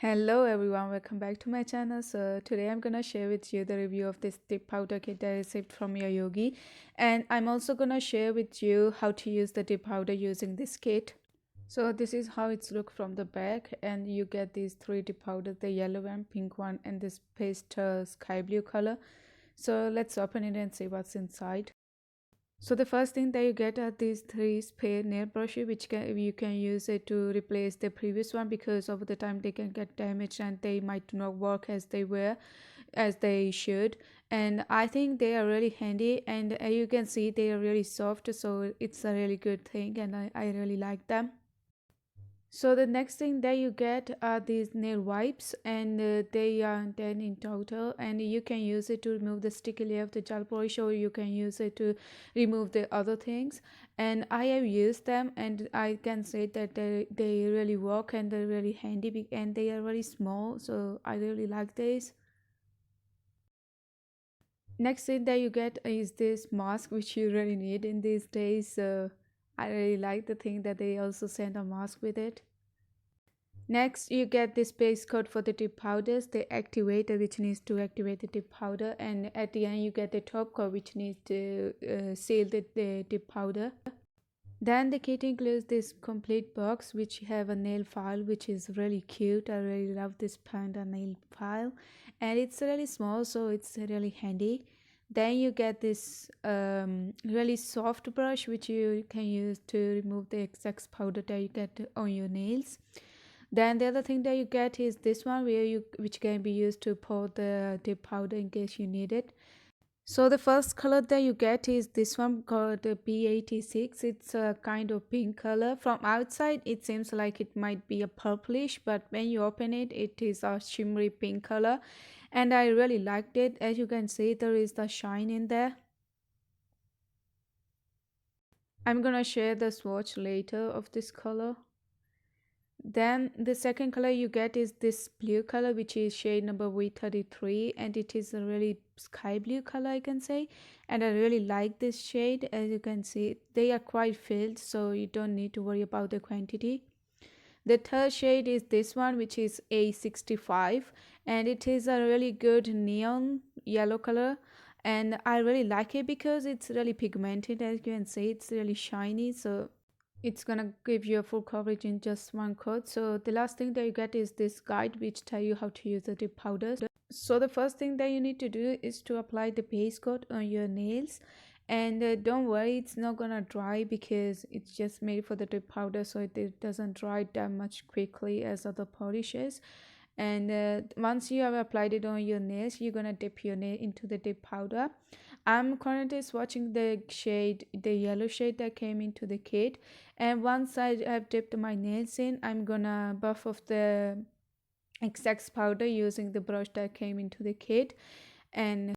Hello everyone, welcome back to my channel. So today I'm gonna share with you the review of this dip powder kit that I received from Yayoge, and I'm also gonna share with you how to use the dip powder using this kit. So this is how it's look from the back, and you get these three dip powders, the yellow one, pink one, and this pastel sky blue color. So let's open it and see what's inside. So the first thing that you get are these three spare nail brushes, which you can use it to replace the previous one, because over the time they can get damaged and they might not work as they should. And I think they are really handy, and you can see they are really soft, so it's a really good thing, and I really like them. So the next thing that you get are these nail wipes, and they are 10 in total, and you can use it to remove the sticky layer of the gel polish, or you can use it to remove the other things. And I have used them, and I can say that they really work, and they're really handy, and they are very small, so I really like these. Next thing that you get is this mask, which you really need in these days, so I really like the thing that they also send a mask with it. Next, you get this base coat for the dip powders, the activator which needs to activate the dip powder, and at the end you get the top coat which needs to seal the dip powder. Then the kit includes this complete box which have a nail file which is really cute. I really love this panda nail file, and it's really small, so it's really handy. Then you get this really soft brush which you can use to remove the excess powder that you get on your nails. Then the other thing that you get is this one, which can be used to pour the dip powder in case you need it. So the first color that you get is this one called the B86. It's a kind of pink color. From outside it seems like it might be a purplish, but when you open it, it is a shimmery pink color, and I really liked it. As you can see, there is the shine in there. I'm gonna share the swatch later of this color. Then the second color you get is this blue color, which is shade number V33, and it is a really sky blue color, I can say, and I really like this shade. As you can see, they are quite filled, so you don't need to worry about the quantity. The third shade is this one, which is A65, and it is a really good neon yellow color, and I really like it because it's really pigmented. As you can see, it's really shiny, so it's gonna give you a full coverage in just one coat. So the last thing that you get is this guide which tell you how to use the dip powders. So the first thing that you need to do is to apply the base coat on your nails, and don't worry, it's not gonna dry because it's just made for the dip powder, so it doesn't dry that much quickly as other polishes. And once you have applied it on your nails, you're gonna dip your nail into the dip powder. I'm currently swatching the yellow shade that came into the kit, and once I have dipped my nails in, I'm gonna buff off the excess powder using the brush that came into the kit. And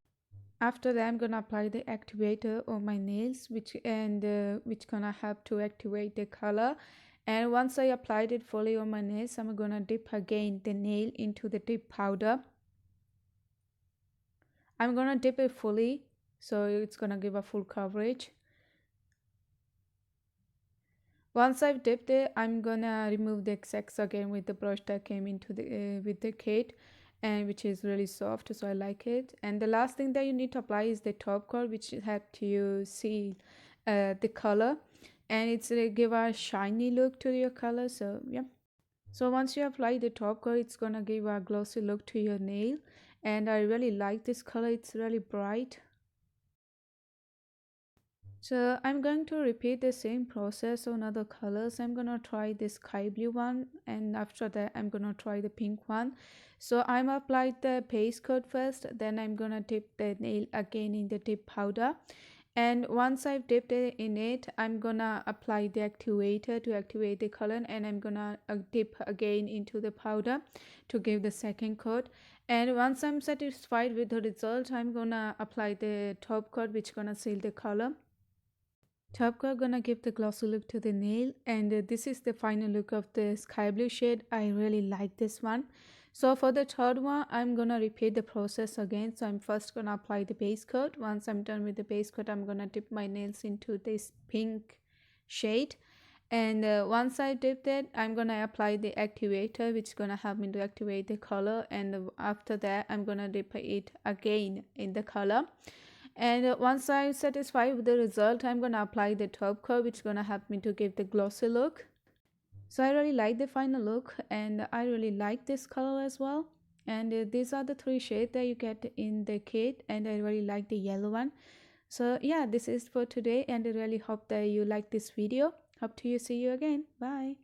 after that, I'm gonna apply the activator on my nails, which gonna help to activate the color. And once I applied it fully on my nails, I'm gonna dip again the nail into the dip powder. I'm gonna dip it fully, so it's gonna give a full coverage. Once I've dipped it, I'm gonna remove the excess again with the brush that came into the with the kit, and which is really soft, so I like it. And the last thing that you need to apply is the top coat, which helps you see the color, and it's give a shiny look to your color. So yeah. So once you apply the top coat, it's gonna give a glossy look to your nail, and I really like this color. It's really bright. So I'm going to repeat the same process on other colors. I'm gonna try the sky blue one, and after that I'm gonna try the pink one. So I'm applied the base coat first, then I'm gonna dip the nail again in the dip powder, and once I've dipped it in it, I'm gonna apply the activator to activate the color, and I'm gonna dip again into the powder to give the second coat. And once I'm satisfied with the result, I'm gonna apply the top coat, which gonna seal the color. Top coat gonna give the glossy look to the nail, and this is the final look of the sky blue shade. I really like this one. So for the third one, I'm gonna repeat the process again. So I'm first gonna apply the base coat. Once I'm done with the base coat, I'm gonna dip my nails into this pink shade, And once I dipped it, I'm gonna apply the activator, which is gonna help me to activate the color. And after that, I'm gonna dip it again in the color. And once I'm satisfied with the result, I'm gonna apply the top coat, which is gonna help me to give the glossy look. So I really like the final look, and I really like this color as well. And these are the three shades that you get in the kit, and I really like the yellow one. So yeah, this is for today, and I really hope that you like this video. Hope to see you again. Bye.